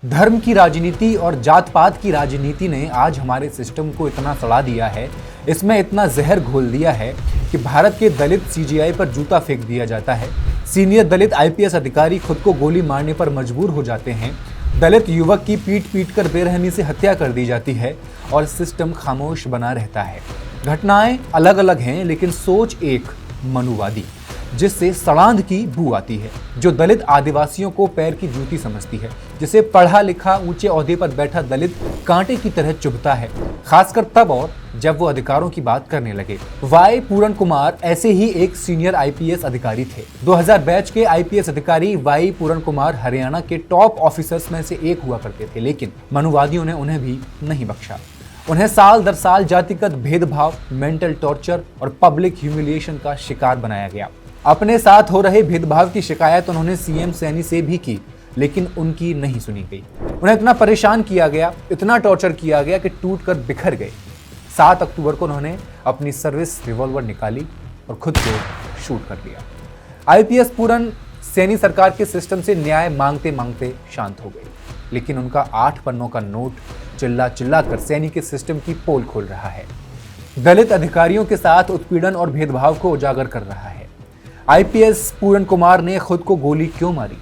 धर्म की राजनीति और जात पात की राजनीति ने आज हमारे सिस्टम को इतना सड़ा दिया है, इसमें इतना जहर घोल दिया है कि भारत के दलित सीजीआई पर जूता फेंक दिया जाता है। सीनियर दलित आईपीएस अधिकारी खुद को गोली मारने पर मजबूर हो जाते हैं। दलित युवक की पीट पीट कर बेरहमी से हत्या कर दी जाती है और सिस्टम खामोश बना रहता है। घटनाएं अलग अलग हैं, लेकिन सोच एक मनुवादी, जिससे सड़ांध की बू आती है, जो दलित आदिवासियों को पैर की जूती समझती है, जिसे पढ़ा लिखा ऊंचे ओहदे पर बैठा दलित कांटे की तरह चुभता है, खासकर तब और जब वो अधिकारों की बात करने लगे। वाई पूरन कुमार ऐसे ही एक सीनियर आईपीएस अधिकारी थे। 2000 बैच के आईपीएस अधिकारी वाई पूरन कुमार हरियाणा के टॉप ऑफिसर्स में से एक हुआ करते थे, लेकिन मनुवादियों ने उन्हें भी नहीं बख्शा। उन्हें साल दर साल जातिगत भेदभाव, मेंटल टॉर्चर और पब्लिक ह्यूमिलिएशन का शिकार बनाया गया। अपने साथ हो रहे भेदभाव की शिकायत उन्होंने सीएम सैनी से भी की, लेकिन उनकी नहीं सुनी गई। उन्हें इतना परेशान किया गया, इतना टॉर्चर किया गया कि टूटकर बिखर गए। 7 अक्टूबर को उन्होंने अपनी सर्विस रिवॉल्वर निकाली और खुद को शूट कर लिया। आईपीएस पूरन सैनी सरकार के सिस्टम से न्याय मांगते मांगते शांत हो गई, लेकिन उनका 8 पन्नों का नोट चिल्ला चिल्ला कर सैनी के सिस्टम की पोल खोल रहा है, दलित अधिकारियों के साथ उत्पीड़न और भेदभाव को उजागर कर रहा है। आईपीएस पूरन कुमार ने खुद को गोली क्यों मारी?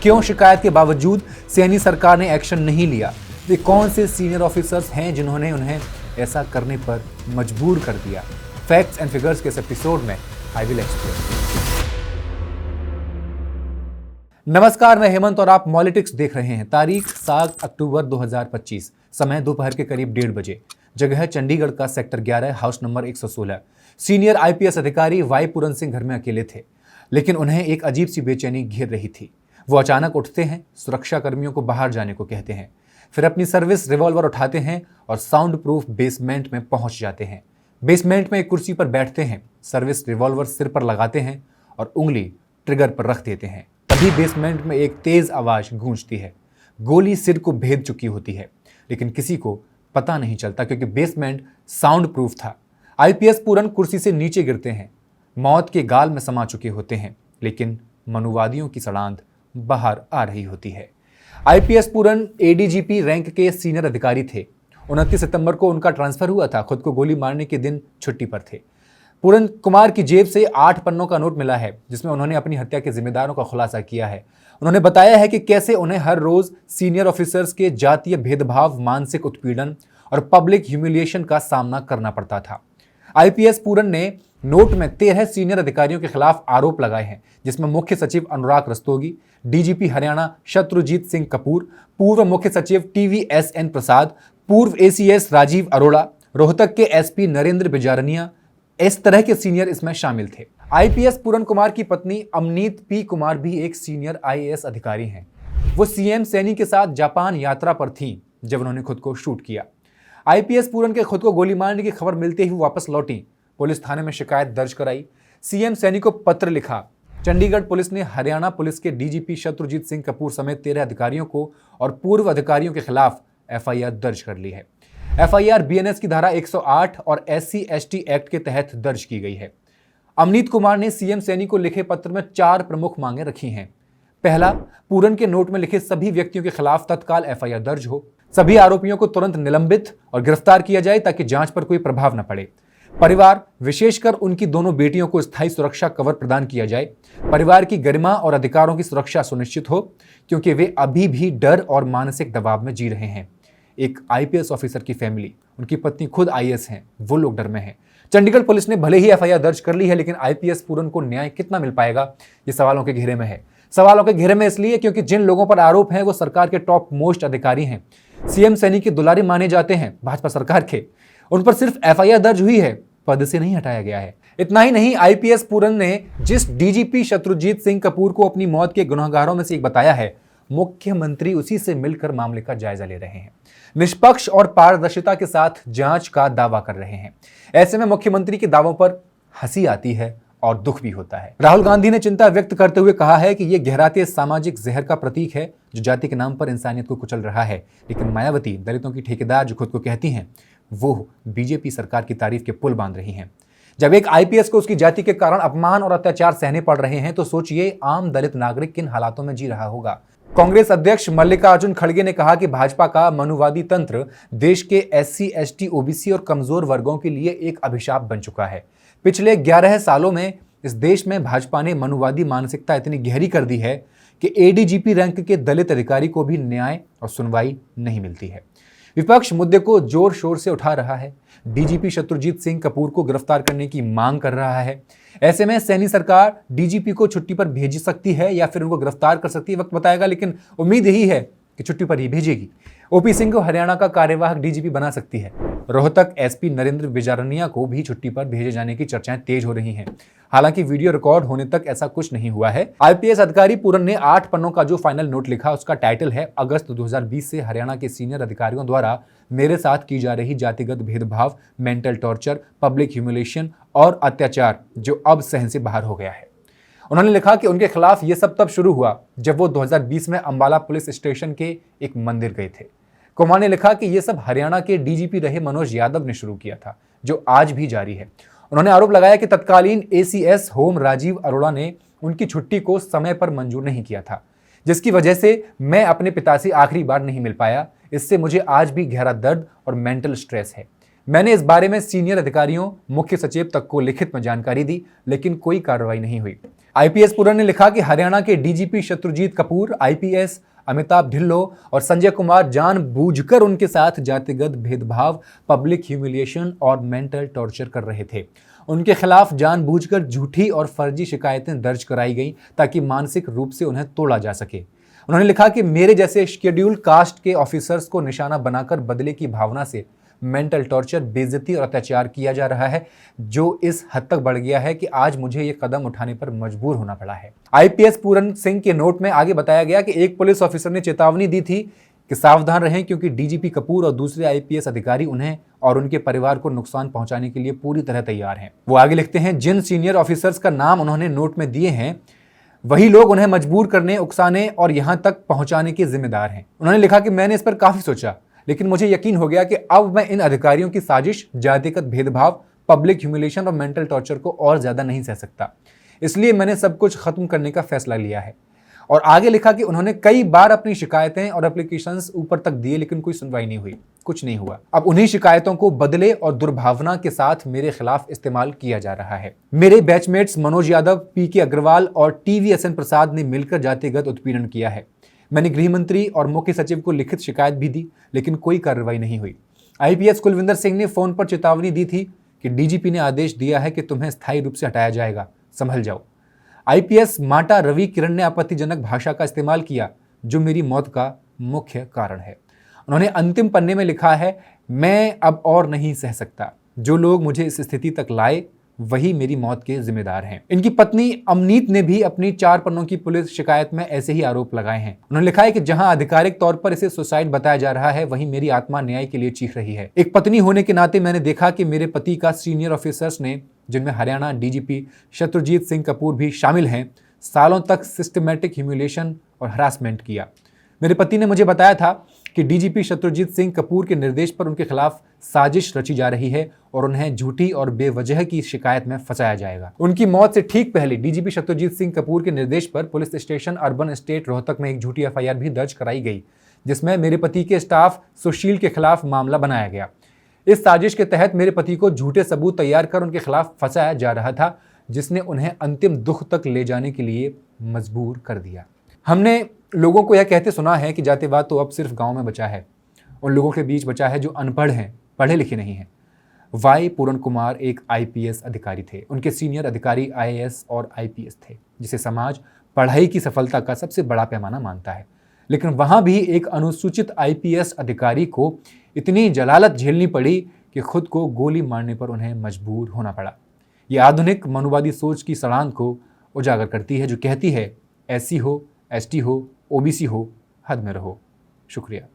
क्यों शिकायत के बावजूद सैनी सरकार ने एक्शन नहीं लिया? वे कौन से सीनियर ऑफिसर्स हैं जिन्होंने उन्हें ऐसा करने पर मजबूर कर दिया? फैक्ट्स एंड फिगर्स के इस एपिसोड में आई विल एक्सप्लेन। नमस्कार, मैं हेमंत और आप मॉलिटिक्स देख रहे हैं। तारीख 7 अक्टूबर 2025, समय दोपहर के करीब 1:30 बजे। जगह है चंडीगढ़ का sector 11, house number 116। Senior IPS अधिकारी वाई पूरन सिंह घर में अकेले थे, लेकिन उन्हें एक अजीब सी बेचैनी घेर रही थी। वो अचानक उठते हैं, सुरक्षा कर्मियों को बाहर जाने को कहते हैं, फिर अपनी सर्विस रिवॉल्वर उठाते हैं और साउंड प्रूफ बेसमेंट में पहुंच जाते हैं। बेसमेंट में एक कुर्सी पर बैठते हैं, सर्विस रिवॉल्वर सिर पर लगाते हैं और उंगली ट्रिगर पर रख देते हैं। तभी बेसमेंट में एक तेज आवाज गूंजती है। गोली सिर को भेद चुकी होती है, लेकिन किसी को पता नहीं चलता क्योंकि बेसमेंट साउंड प्रूफ था। आईपीएस पूरन कुर्सी से नीचे गिरते हैं, मौत के गाल में समा चुके होते हैं, लेकिन मनुवादियों की सड़ांध बाहर आ रही होती है। आईपीएस पूरन एडीजीपी रैंक के सीनियर अधिकारी थे। 29 सितंबर को उनका ट्रांसफर हुआ था। खुद को गोली मारने के दिन छुट्टी पर थे। पूरन कुमार की जेब से 8 पन्नों का नोट मिला है, जिसमें उन्होंने अपनी हत्या के जिम्मेदारों का खुलासा किया है। उन्होंने बताया है कि कैसे उन्हें हर रोज सीनियर ऑफिसर्स के जातीय भेदभाव, मानसिक उत्पीड़न और पब्लिक ह्यूमिलिएशन का सामना करना पड़ता था। आईपीएस पूरन ने नोट में 13 सीनियर अधिकारियों के खिलाफ आरोप लगाए हैं, जिसमें मुख्य सचिव अनुराग रस्तोगी, डीजीपी हरियाणा शत्रुजीत सिंह कपूर, पूर्व मुख्य सचिव टीवीएसएन प्रसाद, पूर्व एसीएस राजीव अरोड़ा, रोहतक के एसपी नरेंद्र बिजारनिया, इस तरह के सीनियर इसमें शामिल थे। आईपीएस पूरन कुमार की पत्नी अमनीत पी कुमार भी एक सीनियर आईएएस अधिकारी हैं। वो सीएम सैनी के साथ जापान यात्रा पर थीं जब उन्होंने खुद को शूट किया। आईपीएस पूरन के खुद को गोली मारने की खबर मिलते ही वो वापस लौटी। पुलिस थाने में शिकायत दर्ज कराई, सीएम सैनी को पत्र लिखा। चंडीगढ़ पुलिस ने हरियाणा पुलिस के डीजीपी शत्रुजीत सिंह कपूर समेत 13 अधिकारियों को और पूर्व अधिकारियों के खिलाफ एफआईआर दर्ज कर ली है। एफआईआर बीएनएस की धारा 108 और SC/ST एक्ट के तहत दर्ज की गई है। अमनीत कुमार ने सीएम सैनी को लिखे पत्र में 4 प्रमुख मांगे रखी हैं। पहला, पूरन के नोट में लिखे सभी व्यक्तियों के खिलाफ तत्काल एफआईआर दर्ज हो। सभी आरोपियों को तुरंत निलंबित और गिरफ्तार किया जाए ताकि जांच पर कोई प्रभाव न पड़े। परिवार, विशेषकर उनकी दोनों बेटियों को स्थायी सुरक्षा कवर प्रदान किया जाए। परिवार की गरिमा और अधिकारों की सुरक्षा सुनिश्चित हो, क्योंकि वे अभी भी डर और मानसिक दबाव में जी रहे हैं। एक आईपीएस ऑफिसर की फैमिली, उनकी पत्नी खुद आईएएस हैं, वो लोग डर में हैं। चंडीगढ़ पुलिस ने भले ही एफआईआर दर्ज कर ली है, लेकिन आईपीएस पूरन को न्याय कितना मिल पाएगा, ये सवालों के घेरे में है। सवालों के घेरे में इसलिए क्योंकि जिन लोगों पर आरोप हैं वो सरकार के टॉप मोस्ट अधिकारी हैं। सीएम सैनी के दुलारे माने जाते हैं भाजपा सरकार के। उन पर सिर्फ एफआईआर दर्ज हुई है, पद से नहीं हटाया गया है। इतना ही नहीं, आईपीएस पूरन ने जिस डीजीपी शत्रुजीत सिंह कपूर को अपनी मौत के गुनहगारों में से एक बताया है, मुख्यमंत्री उसी से मिलकर मामले का जायजा ले रहे हैं। निष्पक्ष और पारदर्शिता के साथ जांच का दावा कर रहे हैं। ऐसे में मुख्यमंत्री के दावों पर हंसी आती है और दुख भी होता है। राहुल गांधी ने चिंता व्यक्त करते हुए कहा है कि यह गहराते सामाजिक जहर का प्रतीक है जो जाति के नाम पर इंसानियत को कुचल रहा है। लेकिन मायावती, दलितों की ठेकेदार जो खुद को कहती हैं, वो बीजेपी सरकार की तारीफ के पुल बांध रही हैं। जब एक आईपीएस को उसकी जाति के कारण अपमान और अत्याचार सहने पड़ रहे हैं तो सोचिए आम दलित नागरिक किन हालातों में जी रहा होगा। कांग्रेस अध्यक्ष मल्लिकार्जुन खड़गे ने कहा कि भाजपा का मनुवादी तंत्र देश के एससी, एसटी, ओबीसी और कमजोर वर्गों के लिए एक अभिशाप बन चुका है। पिछले 11 सालों में इस देश में भाजपा ने मनुवादी मानसिकता इतनी गहरी कर दी है कि एडीजीपी रैंक के दलित अधिकारी को भी न्याय और सुनवाई नहीं मिलती है। विपक्ष मुद्दे को जोर शोर से उठा रहा है। डीजीपी शत्रुजीत सिंह कपूर को गिरफ्तार करने की मांग कर रहा है। ऐसे में सैनी सरकार डीजीपी को छुट्टी पर भेज सकती है या फिर उनको गिरफ्तार कर सकती है, वक्त बताएगा, लेकिन उम्मीद यही है कि छुट्टी पर ही भेजेगी। ओपी सिंह को हरियाणा का कार्यवाहक डीजीपी बना सकती है। रोहतक एसपी नरेंद्र बिजारनिया को भी छुट्टी पर भेजे जाने की चर्चाएं तेज हो रही हैं। हालांकि वीडियो रिकॉर्ड होने तक ऐसा कुछ नहीं हुआ है। आईपीएस अधिकारी पूरन ने 8 पन्नों का जो फाइनल नोट लिखा, उसका टाइटल है अगस्त 2020 से हरियाणा के सीनियर अधिकारियों द्वारा मेरे साथ की जा रही जातिगत भेदभाव, मेंटल टॉर्चर, पब्लिक ह्यूमिलेशन और अत्याचार जो अब सहन से बाहर हो गया है। उन्होंने लिखा कि उनके खिलाफ ये सब तब शुरू हुआ जब वो 2020 में अंबाला पुलिस स्टेशन के एक मंदिर गए थे। कुमार ने लिखा कि ये सब हरियाणा के डीजीपी रहे मनोज यादव ने शुरू किया था, जो आज भी जारी है। उन्होंने आरोप लगाया कि तत्कालीन एसीएस होम राजीव अरोड़ा ने उनकी छुट्टी को समय पर मंजूर नहीं किया था, जिसकी वजह से मैं अपने पिता से आखिरी बार नहीं मिल पाया। इससे मुझे आज भी गहरा दर्द और मेंटल स्ट्रेस है। मैंने इस बारे में सीनियर अधिकारियों, मुख्य सचिव तक को लिखित में जानकारी दी, लेकिन कोई कार्रवाई नहीं हुई। आईपीएस पूरन ने लिखा कि हरियाणा के डीजीपी शत्रुजीत कपूर, आईपीएस अमिताभ ढिल्लो और संजय कुमार जानबूझकर उनके साथ जातिगत भेदभाव, पब्लिक ह्यूमिलिएशन और मेंटल टॉर्चर कर रहे थे। उनके खिलाफ जानबूझकर झूठी और फर्जी शिकायतें दर्ज कराई गई ताकि मानसिक रूप से उन्हें तोड़ा जा सके। उन्होंने लिखा कि मेरे जैसे शेड्यूल्ड कास्ट के ऑफिसर्स को निशाना बनाकर बदले की भावना से मेंटल टॉर्चर, बेइज्जती और अत्याचार किया जा रहा है, जो इस हद तक बढ़ गया है कि आज मुझे ये कदम उठाने पर मजबूर होना पड़ा है। आईपीएस पूरन सिंह के नोट में आगे बताया गया कि एक पुलिस ऑफिसर ने चेतावनी दी थी कि सावधान रहें, क्योंकि डीजीपी कपूर और दूसरे आईपीएस अधिकारी उन्हें और उनके परिवार को नुकसान पहुंचाने के लिए पूरी तरह तैयार हैं। वो आगे लिखते हैं, जिन सीनियर ऑफिसर्स का नाम उन्होंने नोट में दिए हैं वही लोग उन्हें मजबूर करने, उकसाने और यहां तक पहुंचाने के जिम्मेदार हैं। उन्होंने लिखा कि मैंने इस पर काफी सोचा, लेकिन मुझे यकीन हो गया कि अब मैं इन अधिकारियों की साजिश, जातिगत भेदभाव, पब्लिक ह्यूमिलेशन और मेंटल टॉर्चर को और ज्यादा नहीं सह सकता। इसलिए मैंने सब कुछ खत्म करने का फैसला लिया है। और आगे लिखा कि उन्होंने कई बार अपनी शिकायतें और एप्लीकेशंस ऊपर तक दिए, लेकिन कोई सुनवाई नहीं हुई, कुछ नहीं हुआ। अब उन्हीं शिकायतों को बदले और दुर्भावना के साथ मेरे खिलाफ इस्तेमाल किया जा रहा है। मेरे बैचमेट्स मनोज यादव, पीके अग्रवाल और टीवीएसएन प्रसाद ने मिलकर जातिगत उत्पीड़न किया है। मैंने गृह मंत्री और मुख्य सचिव को लिखित शिकायत भी दी, लेकिन कोई कार्रवाई नहीं हुई। आईपीएस कुलविंदर सिंह ने फोन पर चेतावनी दी थी कि डीजीपी ने आदेश दिया है कि तुम्हें स्थायी रूप से हटाया जाएगा, संभल जाओ। आईपीएस माटा रवि किरण ने आपत्तिजनक भाषा का इस्तेमाल किया, जो मेरी मौत का मुख्य कारण है। उन्होंने अंतिम पन्ने में लिखा है, मैं अब और नहीं सह सकता। जो लोग मुझे इस स्थिति तक लाए वही मेरी मौत के जिम्मेदार हैं। इनकी पत्नी अमनीत ने भी अपनी 4 पन्नों की पुलिस शिकायत में ऐसे ही आरोप लगाए हैं। उन्होंने लिखा है कि जहां आधिकारिक तौर पर इसे सुसाइड बताया जा रहा है, वहीं मेरी आत्मा न्याय के लिए चीख रही है। एक पत्नी होने के नाते मैंने देखा कि मेरे पति का सीनियर ऑफिसर्स ने, जिनमें हरियाणा डीजीपी शत्रुजीत सिंह कपूर भी शामिल हैं, सालों तक सिस्टमैटिक ह्यूमिलेशन और हरासमेंट किया। मेरे पति ने मुझे बताया था कि डीजीपी शत्रुजीत सिंह कपूर के निर्देश पर उनके खिलाफ साजिश रची जा रही है और उन्हें झूठी और बेवजह की शिकायत में फंसाया जाएगा। उनकी मौत से ठीक पहले डीजीपी शत्रुजीत सिंह कपूर के निर्देश पर police station urban state Rohtak में एक झूठी एफआईआर भी दर्ज कराई गई, जिसमें मेरे पति के स्टाफ सुशील के खिलाफ मामला बनाया गया। इस साजिश के तहत मेरे पति को झूठे सबूत तैयार कर उनके खिलाफ फंसाया जा रहा था, जिसने उन्हें अंतिम दुख तक ले जाने के लिए मजबूर कर दिया। हमने लोगों को यह कहते सुना है कि जातिवाद तो अब सिर्फ गांव में बचा है, उन लोगों के बीच बचा है जो अनपढ़ हैं, पढ़े लिखे नहीं हैं। वाई पूरन कुमार एक आईपीएस अधिकारी थे। उनके सीनियर अधिकारी आईएएस और आईपीएस थे, जिसे समाज पढ़ाई की सफलता का सबसे बड़ा पैमाना मानता है। लेकिन वहां भी एक अनुसूचित आईपीएस अधिकारी को इतनी जलालत झेलनी पड़ी कि खुद को गोली मारने पर उन्हें मजबूर होना पड़ा। ये आधुनिक मनुवादी सोच की सड़ांध को उजागर करती है, जो कहती है एससी हो, एसटी हो, ओबीसी हो, हद में रहो। शुक्रिया।